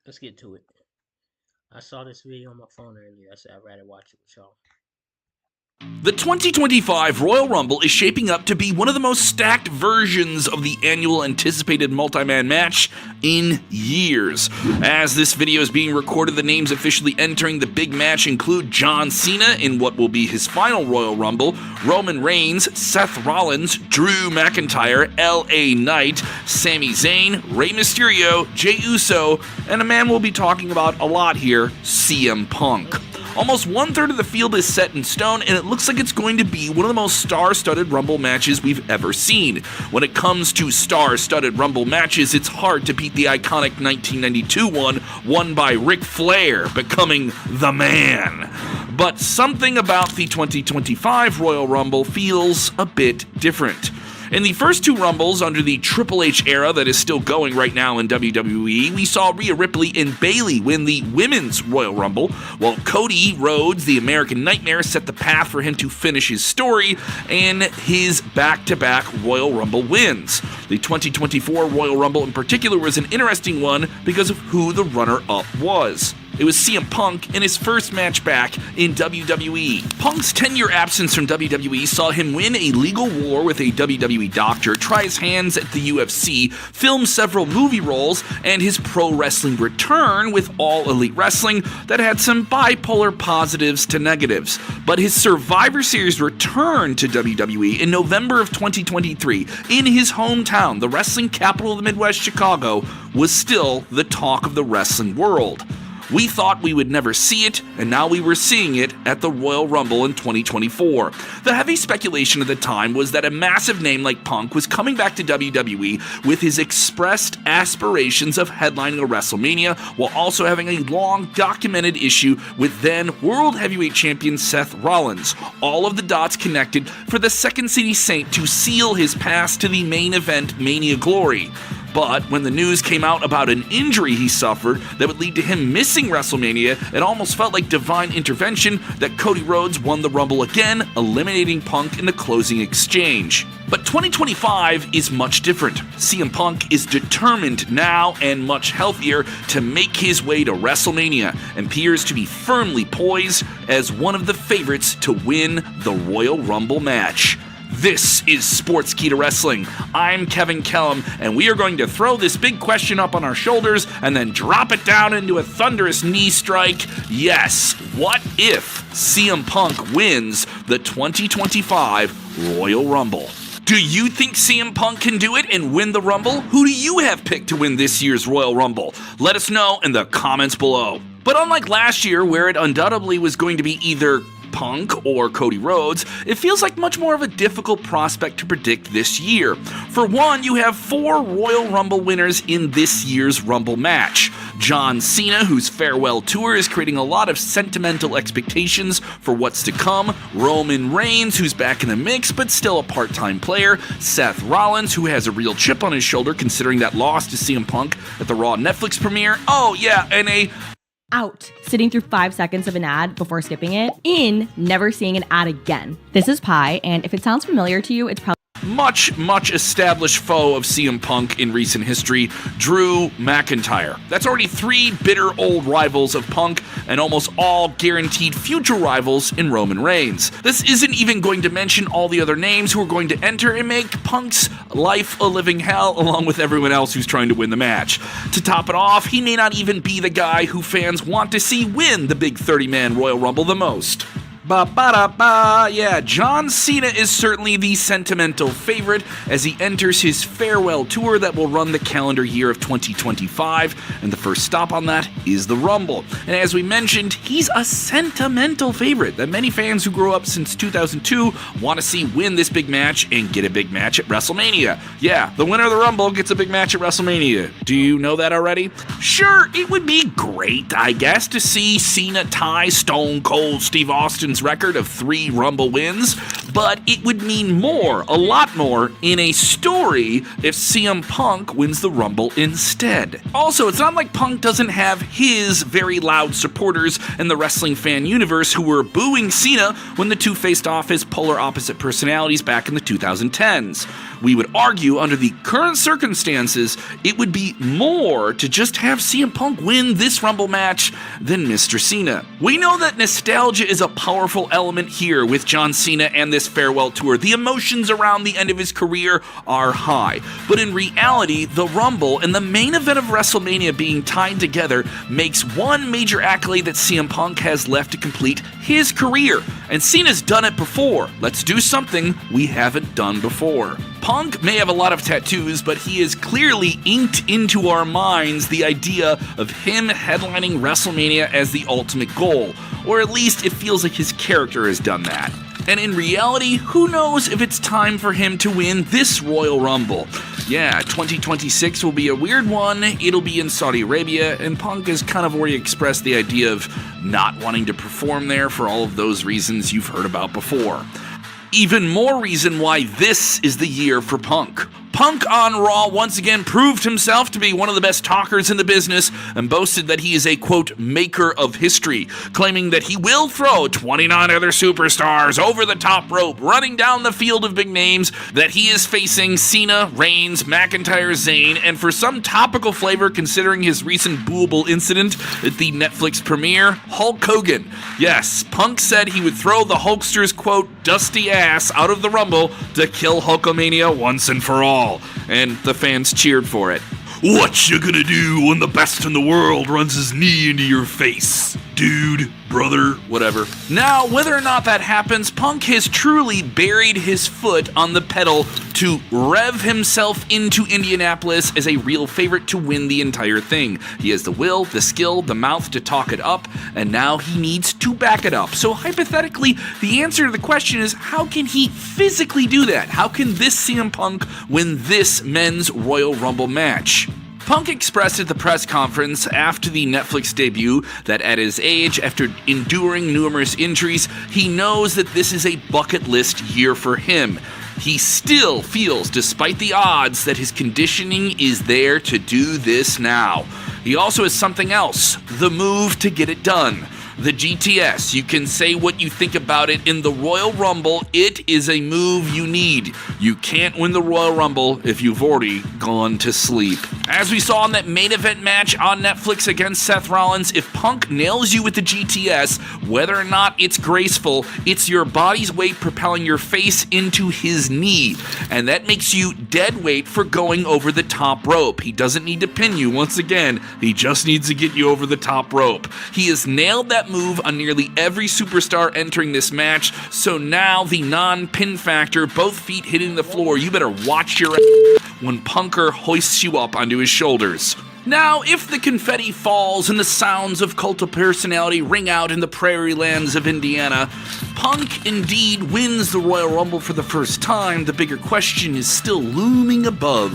Let's get to it. I saw this video on my phone earlier. I said I'd rather watch it with y'all. The 2025 Royal Rumble is shaping up to be one of the most stacked versions of the annual anticipated multi-man match in years. As this video is being recorded, the names officially entering the big match include John Cena in what will be his final Royal Rumble, Roman Reigns, Seth Rollins, Drew McIntyre, LA Knight, Sami Zayn, Rey Mysterio, Jey Uso, and a man we'll be talking about a lot here, CM Punk. Almost one-third of the field is set in stone, and it looks like it's going to be one of the most star-studded Rumble matches we've ever seen. When it comes to star-studded Rumble matches, it's hard to beat the iconic 1992 one won by Ric Flair, becoming the man. But something about the 2025 Royal Rumble feels a bit different. In the first two Rumbles under the Triple H era that is still going right now in WWE, we saw Rhea Ripley and Bayley win the Women's Royal Rumble, while Cody Rhodes, the American Nightmare, set the path for him to finish his story and his back-to-back Royal Rumble wins. The 2024 Royal Rumble in particular was an interesting one because of who the runner-up was. It was CM Punk in his first match back in WWE. Punk's 10-year absence from WWE saw him win a legal war with a WWE doctor, try his hands at the UFC, film several movie roles, and his pro wrestling return with All Elite Wrestling that had some bipolar positives to negatives. But his Survivor Series return to WWE in November of 2023 in his hometown, the wrestling capital of the Midwest, Chicago, was still the talk of the wrestling world. We thought we would never see it, and now we were seeing it at the Royal Rumble in 2024. The heavy speculation at the time was that a massive name like Punk was coming back to WWE with his expressed aspirations of headlining a WrestleMania, while also having a long documented issue with then World Heavyweight Champion Seth Rollins. All of the dots connected for the Second City Saint to seal his pass to the main event Mania Glory. But when the news came out about an injury he suffered that would lead to him missing WrestleMania, it almost felt like divine intervention that Cody Rhodes won the Rumble again, eliminating Punk in the closing exchange. But 2025 is much different. CM Punk is determined now and much healthier to make his way to WrestleMania and appears to be firmly poised as one of the favorites to win the Royal Rumble match. This is Sportskeeda Wrestling. I'm Kevin Kellum, and we are going to throw this big question up on our shoulders and then drop it down into a thunderous knee strike. Yes, what if CM Punk wins the 2025 Royal Rumble? Do you think CM Punk can do it and win the Rumble? Who do you have picked to win this year's Royal Rumble? Let us know in the comments below. But unlike last year, where it undoubtedly was going to be either Punk or Cody Rhodes, it feels like much more of a difficult prospect to predict this year. For one, you have 4 Royal Rumble winners in this year's Rumble match. John Cena, whose farewell tour is creating a lot of sentimental expectations for what's to come. Roman Reigns, who's back in the mix but still a part-time player. Seth Rollins, who has a real chip on his shoulder considering that loss to CM Punk at the Raw Netflix premiere. Oh yeah, and a out, sitting through 5 seconds of an ad before skipping it, in never seeing an ad again. This is Pi, and if it sounds familiar to you, it's probably much established foe of CM Punk in recent history, Drew McIntyre. That's already 3 bitter old rivals of Punk and almost all guaranteed future rivals in Roman Reigns. This isn't even going to mention all the other names who are going to enter and make Punk's life a living hell along with everyone else who's trying to win the match. To top it off, he may not even be the guy who fans want to see win the big 30-man Royal Rumble the most. Yeah, John Cena is certainly the sentimental favorite as he enters his farewell tour that will run the calendar year of 2025, and the first stop on that is the Rumble. And as we mentioned, he's a sentimental favorite that many fans who grew up since 2002 want to see win this big match and get a big match at WrestleMania. Yeah, the winner of the Rumble gets a big match at WrestleMania. Do you know that already? Sure, it would be great, I guess, to see Cena tie Stone Cold Steve Austin Roman's record of 3 Rumble wins, but it would mean more, a lot more, in a story if CM Punk wins the Rumble instead. Also, it's not like Punk doesn't have his very loud supporters in the wrestling fan universe who were booing Cena when the two faced off as polar opposite personalities back in the 2010s. We would argue, under the current circumstances, it would be more to just have CM Punk win this Rumble match than Mr. Cena. We know that nostalgia is a powerful element here with John Cena and this farewell tour. The emotions around the end of his career are high, but in reality, the Rumble and the main event of WrestleMania being tied together makes one major accolade that CM Punk has left to complete his career. And Cena's done it before. Let's do something we haven't done before. Punk may have a lot of tattoos, but he has clearly inked into our minds the idea of him headlining WrestleMania as the ultimate goal, or at least it feels like his character has done that. And in reality, who knows if it's time for him to win this Royal Rumble. Yeah, 2026 will be a weird one. It'll be in Saudi Arabia, and Punk has kind of already expressed the idea of not wanting to perform there for all of those reasons you've heard about before. Even more reason why this is the year for Punk. Punk on Raw once again proved himself to be one of the best talkers in the business and boasted that he is a, quote, maker of history, claiming that he will throw 29 other superstars over the top rope, running down the field of big names, that he is facing Cena, Reigns, McIntyre, Zayn, and for some topical flavor considering his recent booable incident at the Netflix premiere, Hulk Hogan. Yes, Punk said he would throw the Hulkster's, quote, dusty ass out of the Rumble to kill Hulkamania once and for all. And the fans cheered for it. What you gonna do when the best in the world runs his knee into your face? Dude, brother, whatever. Now, whether or not that happens, Punk has truly buried his foot on the pedal to rev himself into Indianapolis as a real favorite to win the entire thing. He has the will, the skill, the mouth to talk it up, and now he needs to back it up. So hypothetically, the answer to the question is, how can he physically do that? How can this CM Punk win this men's Royal Rumble match? Punk expressed at the press conference after the Netflix debut that at his age, after enduring numerous injuries, he knows that this is a bucket list year for him. He still feels, despite the odds, that his conditioning is there to do this now. He also has something else, the move to get it done. The GTS, you can say what you think about it. In the Royal Rumble, it is a move you need. You can't win the Royal Rumble if you've already gone to sleep. As we saw in that main event match on Netflix against Seth Rollins, if Punk nails you with the GTS, whether or not it's graceful, it's your body's weight propelling your face into his knee. And that makes you dead weight for going over the top rope. He doesn't need to pin you once again. He just needs to get you over the top rope. He has nailed that move on nearly every superstar entering this match, so now the non-pin factor, both feet hitting the floor, you better watch your ass when Punker hoists you up onto his shoulders. Now, if the confetti falls and the sounds of Cult of Personality ring out in the prairie lands of Indiana, Punk indeed wins the Royal Rumble for the first time. The bigger question is still looming above.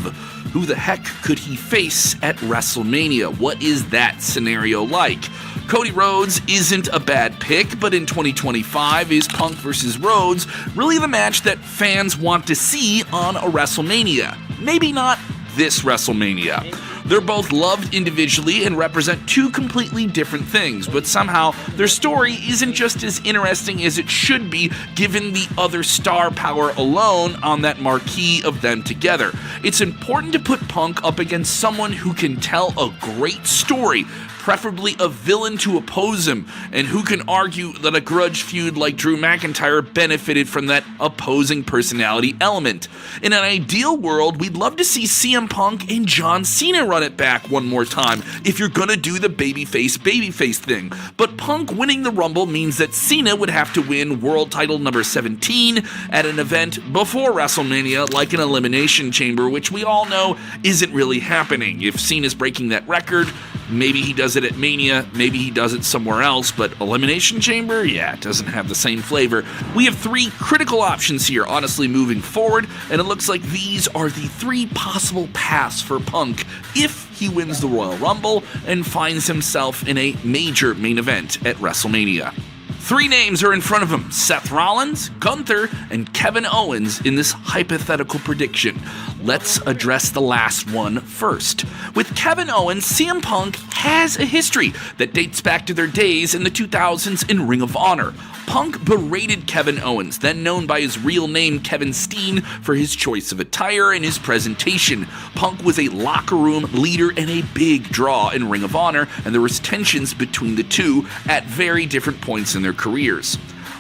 Who the heck could he face at WrestleMania? What is that scenario like? Cody Rhodes isn't a bad pick, but in 2025, is Punk versus Rhodes really the match that fans want to see on a WrestleMania? Maybe not this WrestleMania. They're both loved individually and represent two completely different things, but somehow their story isn't just as interesting as it should be given the other star power alone on that marquee of them together. It's important to put Punk up against someone who can tell a great story, preferably a villain to oppose him, and who can argue that a grudge feud like Drew McIntyre benefited from that opposing personality element. In an ideal world, we'd love to see CM Punk and John Cena run it back one more time, if you're gonna do the babyface thing. But Punk winning the Rumble means that Cena would have to win world title number 17 at an event before WrestleMania, like an Elimination Chamber, which we all know isn't really happening. If Cena's breaking that record, maybe he does it at Mania, maybe he does it somewhere else, but Elimination Chamber, yeah, it doesn't have the same flavor. We have three critical options here, honestly, moving forward, and it looks like these are the three possible paths for Punk if he wins the Royal Rumble and finds himself in a major main event at WrestleMania. 3 names are in front of him: Seth Rollins, Gunther, and Kevin Owens in this hypothetical prediction. Let's address the last one first. With Kevin Owens, CM Punk has a history that dates back to their days in the 2000s in Ring of Honor. Punk berated Kevin Owens, then known by his real name Kevin Steen, for his choice of attire and his presentation. Punk was a locker room leader and a big draw in Ring of Honor, and there was tensions between the two at very different points in their careers.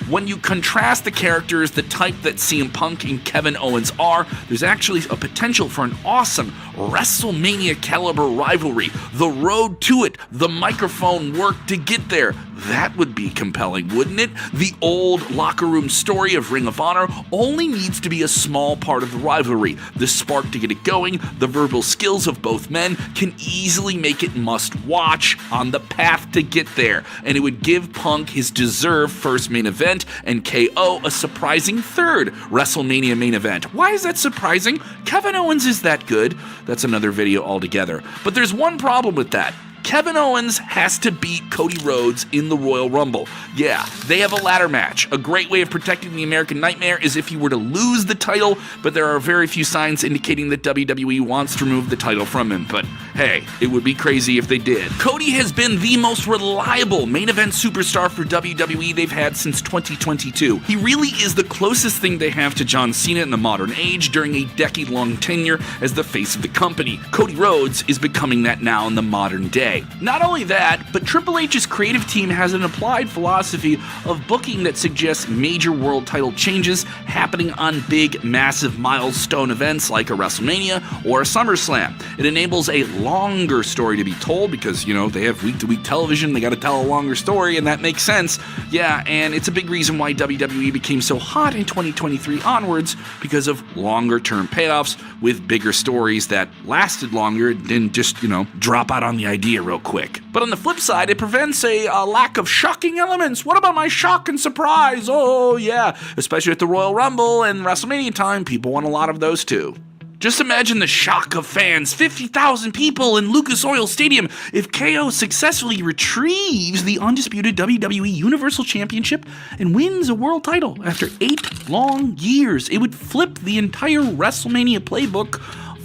When you contrast the characters, the type that CM Punk and Kevin Owens are, there's actually a potential for an awesome WrestleMania caliber rivalry. The road to it, the microphone work to get there. That would be compelling, wouldn't it? The old locker room story of Ring of Honor only needs to be a small part of the rivalry. The spark to get it going, the verbal skills of both men can easily make it must watch on the path to get there. And it would give Punk his deserved first main event and KO a surprising third WrestleMania main event. Why is that surprising? Kevin Owens is that good. That's another video altogether. But there's one problem with that. Kevin Owens has to beat Cody Rhodes in the Royal Rumble. Yeah, they have a ladder match. A great way of protecting the American Nightmare is if he were to lose the title, but there are very few signs indicating that WWE wants to remove the title from him. But hey, it would be crazy if they did. Cody has been the most reliable main event superstar for WWE they've had since 2022. He really is the closest thing they have to John Cena in the modern age during a decade-long tenure as the face of the company. Cody Rhodes is becoming that now in the modern day. Not only that, but Triple H's creative team has an applied philosophy of booking that suggests major world title changes happening on big, massive milestone events like a WrestleMania or a SummerSlam. It enables a longer story to be told because, they have week-to-week television, they gotta tell a longer story, and that makes sense. Yeah, and it's a big reason why WWE became so hot in 2023 onwards, because of longer-term payoffs with bigger stories that lasted longer than just, drop out on the idea real quick. But on the flip side, it prevents a lack of shocking elements. What about my shock and surprise? Oh yeah, especially at the Royal Rumble and WrestleMania time, people want a lot of those too. Just imagine the shock of fans, 50,000 people in Lucas Oil Stadium, if KO successfully retrieves the undisputed WWE Universal Championship and wins a world title after 8 long years. It would flip the entire WrestleMania playbook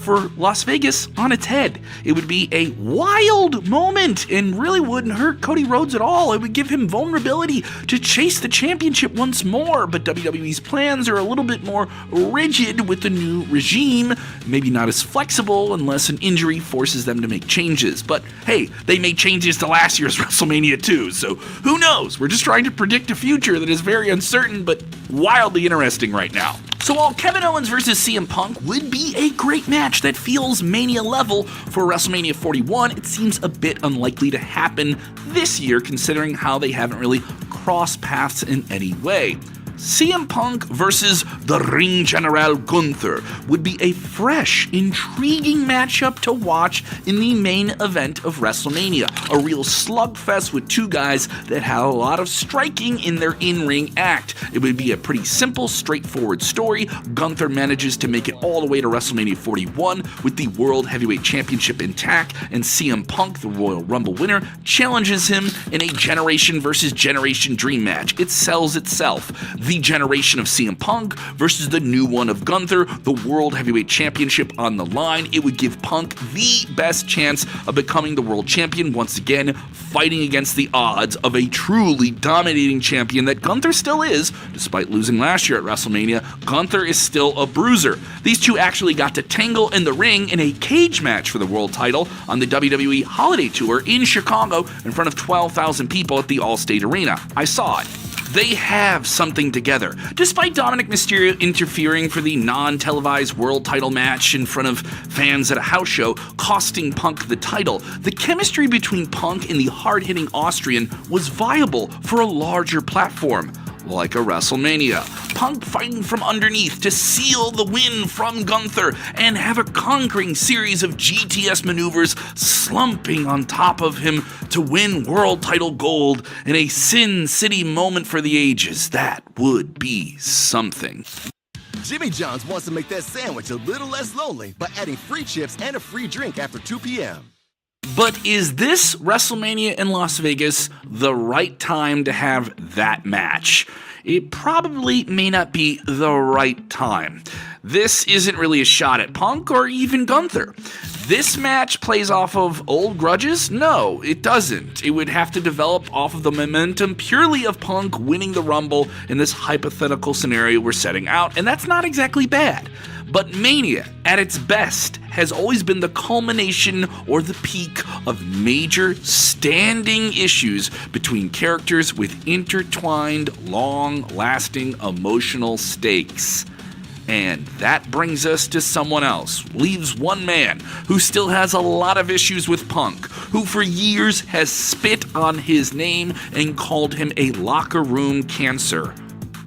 for Las Vegas on its head. It would be a wild moment and really wouldn't hurt Cody Rhodes at all. It would give him vulnerability to chase the championship once more, but WWE's plans are a little bit more rigid with the new regime, maybe not as flexible unless an injury forces them to make changes. But hey, they made changes to last year's WrestleMania too, so who knows? We're just trying to predict a future that is very uncertain but wildly interesting right now. So while Kevin Owens versus CM Punk would be a great match that feels Mania level for WrestleMania 41, it seems a bit unlikely to happen this year considering how they haven't really crossed paths in any way. CM Punk versus the Ring General Gunther would be a fresh, intriguing matchup to watch in the main event of WrestleMania. A real slugfest with two guys that had a lot of striking in their in-ring act. It would be a pretty simple, straightforward story. Gunther manages to make it all the way to WrestleMania 41 with the World Heavyweight Championship intact, and CM Punk, the Royal Rumble winner, challenges him in a generation versus generation dream match. It sells itself. The generation of CM Punk versus the new one of Gunther, the World Heavyweight Championship on the line. It would give Punk the best chance of becoming the world champion once again, fighting against the odds of a truly dominating champion that Gunther still is. Despite losing last year at WrestleMania, Gunther is still a bruiser. These two actually got to tangle in the ring in a cage match for the world title on the WWE Holiday Tour in Chicago in front of 12,000 people at the Allstate Arena. I saw it. They have something together. Despite Dominic Mysterio interfering for the non-televised world title match in front of fans at a house show, costing Punk the title, the chemistry between Punk and the hard-hitting Austrian was viable for a larger platform, like a WrestleMania. Punk fighting from underneath to seal the win from Gunther and have a conquering series of GTS maneuvers slumping on top of him to win world title gold in a Sin City moment for the ages. That would be something. Jimmy John's wants to make that sandwich a little less lonely by adding free chips and a free drink after 2 p.m. But is this WrestleMania in Las Vegas the right time to have that match? It probably may not be the right time. This isn't really a shot at Punk or even Gunther. This match plays off of old grudges? No, it doesn't. It would have to develop off of the momentum purely of Punk winning the Rumble in this hypothetical scenario we're setting out, and that's not exactly bad. But Mania, at its best, has always been the culmination or the peak of major standing issues between characters with intertwined, long-lasting emotional stakes. And that brings us to someone else, leaves one man who still has a lot of issues with Punk, who for years has spit on his name and called him a locker room cancer,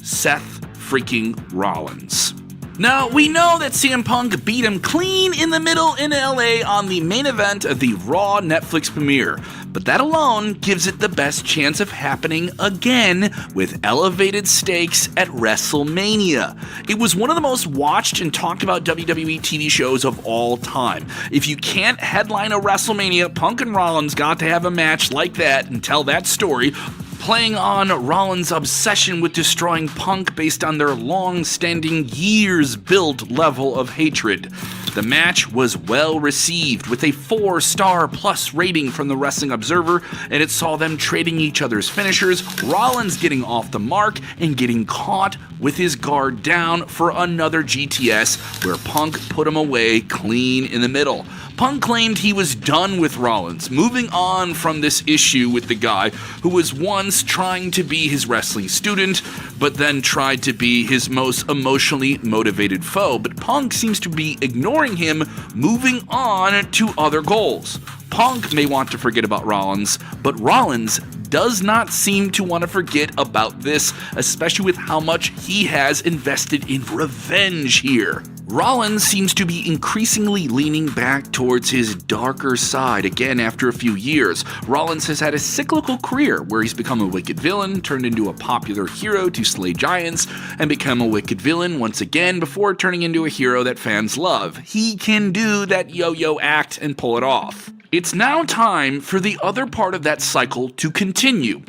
Seth freaking Rollins. Now, we know that CM Punk beat him clean in the middle in LA on the main event of the Raw Netflix premiere, but that alone gives it the best chance of happening again with elevated stakes at WrestleMania. It was one of the most watched and talked about WWE TV shows of all time. If you can't headline a WrestleMania, Punk and Rollins got to have a match like that and tell that story, playing on Rollins' obsession with destroying Punk based on their long-standing, years-built level of hatred. The match was well received, with a 4-star plus rating from the Wrestling Observer, and it saw them trading each other's finishers, Rollins getting off the mark and getting caught with his guard down for another GTS, where Punk put him away clean in the middle. Punk claimed he was done with Rollins, moving on from this issue with the guy who was once trying to be his wrestling student, but then tried to be his most emotionally motivated foe. But Punk seems to be ignoring him, moving on to other goals. Punk may want to forget about Rollins, but Rollins does not seem to want to forget about this, especially with how much he has invested in revenge here. Rollins seems to be increasingly leaning back towards his darker side again after a few years. Rollins has had a cyclical career where he's become a wicked villain, turned into a popular hero to slay giants, and become a wicked villain once again before turning into a hero that fans love. He can do that yo-yo act and pull it off. It's now time for the other part of that cycle to continue.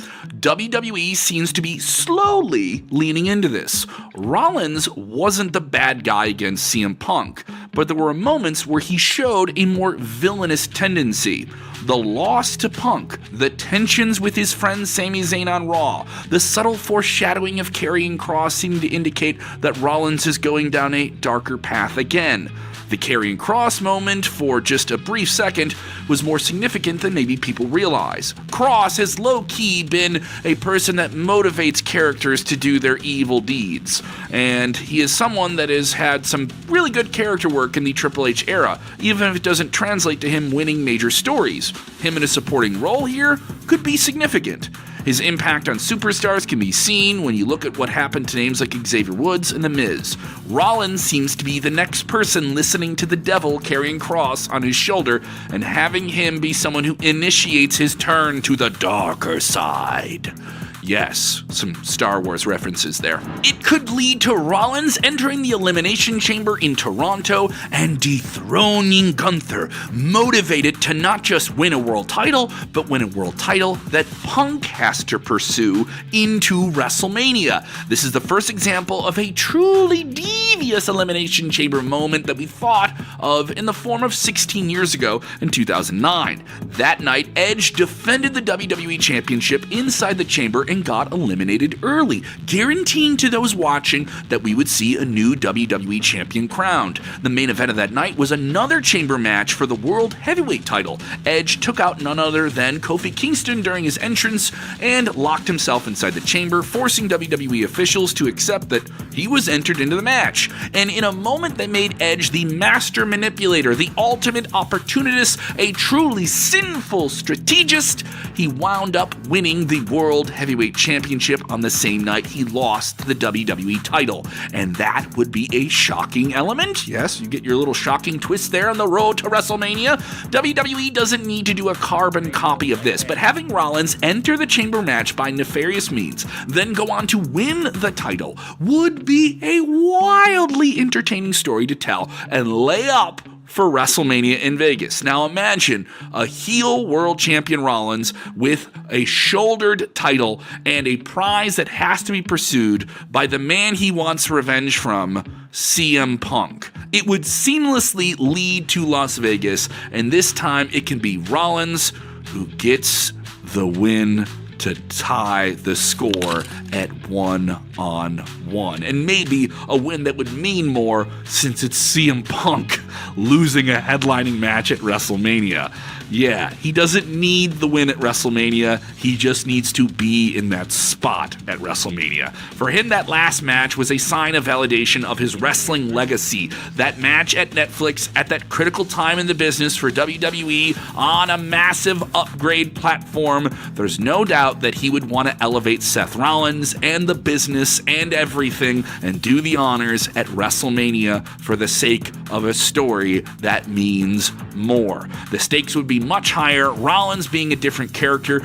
WWE seems to be slowly leaning into this. Rollins wasn't the bad guy against CM Punk, but there were moments where he showed a more villainous tendency. The loss to Punk, the tensions with his friend Sami Zayn on Raw, the subtle foreshadowing of Karrion Kross seeming to indicate that Rollins is going down a darker path again. The Karrion Kross moment, for just a brief second, was more significant than maybe people realize. Kross has low-key been a person that motivates characters to do their evil deeds, and he is someone that has had some really good character work in the Triple H era, even if it doesn't translate to him winning major stories. Him in a supporting role here could be significant. His impact on superstars can be seen when you look at what happened to names like Xavier Woods and The Miz. Rollins seems to be the next person listening to the devil Karrion Kross on his shoulder and having him be someone who initiates his turn to the darker side. Yes, some Star Wars references there. It could lead to Rollins entering the Elimination Chamber in Toronto and dethroning Gunther, motivated to not just win a world title, but win a world title that Punk has to pursue into WrestleMania. This is the first example of a truly devious Elimination Chamber moment that we thought of in the form of 16 years ago in 2009. That night, Edge defended the WWE Championship inside the chamber and got eliminated early, guaranteeing to those watching that we would see a new WWE Champion crowned. The main event of that night was another chamber match for the World Heavyweight title. Edge took out none other than Kofi Kingston during his entrance and locked himself inside the chamber, forcing WWE officials to accept that he was entered into the match. And in a moment that made Edge the master manipulator, the ultimate opportunist, a truly sinful strategist, he wound up winning the World Heavyweight Championship on the same night he lost the WWE title. And that would be a shocking element. Yes, you get your little shocking twist there on the road to WrestleMania. WWE doesn't need to do a carbon copy of this, but having Rollins enter the chamber match by nefarious means, then go on to win the title, would be a wildly entertaining story to tell and lay up for WrestleMania in Vegas. Now imagine a heel world champion Rollins with a shouldered title and a prize that has to be pursued by the man he wants revenge from, CM Punk. It would seamlessly lead to Las Vegas, and this time it can be Rollins who gets the win to tie the score at 1-on-1. And maybe a win that would mean more since it's CM Punk losing a headlining match at WrestleMania. Yeah, he doesn't need the win at WrestleMania. He just needs to be in that spot at WrestleMania. For him, that last match was a sign of validation of his wrestling legacy. That match at Netflix at that critical time in the business for WWE on a massive upgrade platform. There's no doubt that he would want to elevate Seth Rollins and the business and everything and do the honors at WrestleMania for the sake of a story that means more. The stakes would be much higher, Rollins being a different character.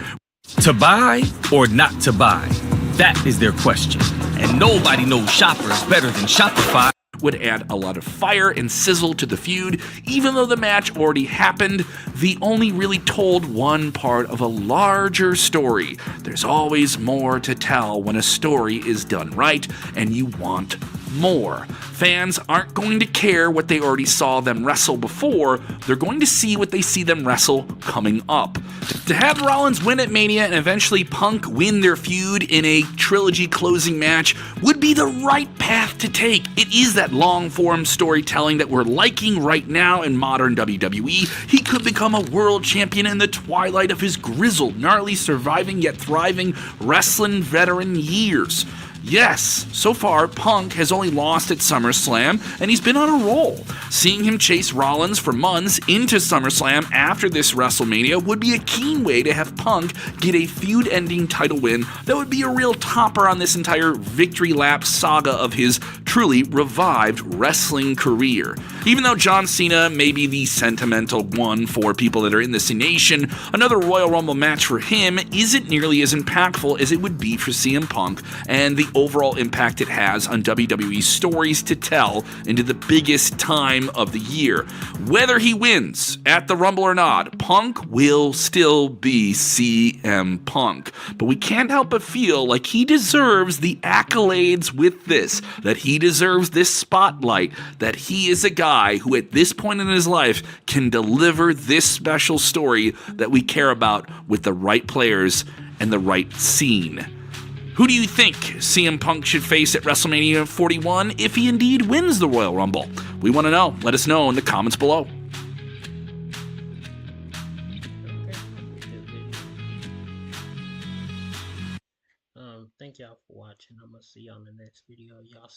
To buy or not to buy? That is their question. And nobody knows shoppers better than Shopify. Would add a lot of fire and sizzle to the feud. Even though the match already happened, the only really told one part of a larger story. There's always more to tell when a story is done right, and you want more. Fans aren't going to care what they already saw them wrestle before, they're going to see what they see them wrestle coming up. To have Rollins win at Mania and eventually Punk win their feud in a trilogy closing match would be the right path to take. It is that long form storytelling that we're liking right now in modern WWE. He could become a world champion in the twilight of his grizzled, gnarly, surviving yet thriving wrestling veteran years. Yes, so far, Punk has only lost at SummerSlam, and he's been on a roll. Seeing him chase Rollins for months into SummerSlam after this WrestleMania would be a keen way to have Punk get a feud-ending title win that would be a real topper on this entire victory lap saga of his truly revived wrestling career. Even though John Cena may be the sentimental one for people that are in this nation, another Royal Rumble match for him isn't nearly as impactful as it would be for CM Punk, and the overall impact it has on WWE's stories to tell into the biggest time of the year. Whether he wins at the Rumble or not, Punk will still be CM Punk. But we can't help but feel like he deserves the accolades with this, that he deserves this spotlight, that he is a guy who at this point in his life can deliver this special story that we care about with the right players and the right scene. Who do you think CM Punk should face at WrestleMania 41 if he indeed wins the Royal Rumble? We want to know. Let us know in the comments below. Thank y'all for watching. I'm gonna see y'all in the next video. Y'all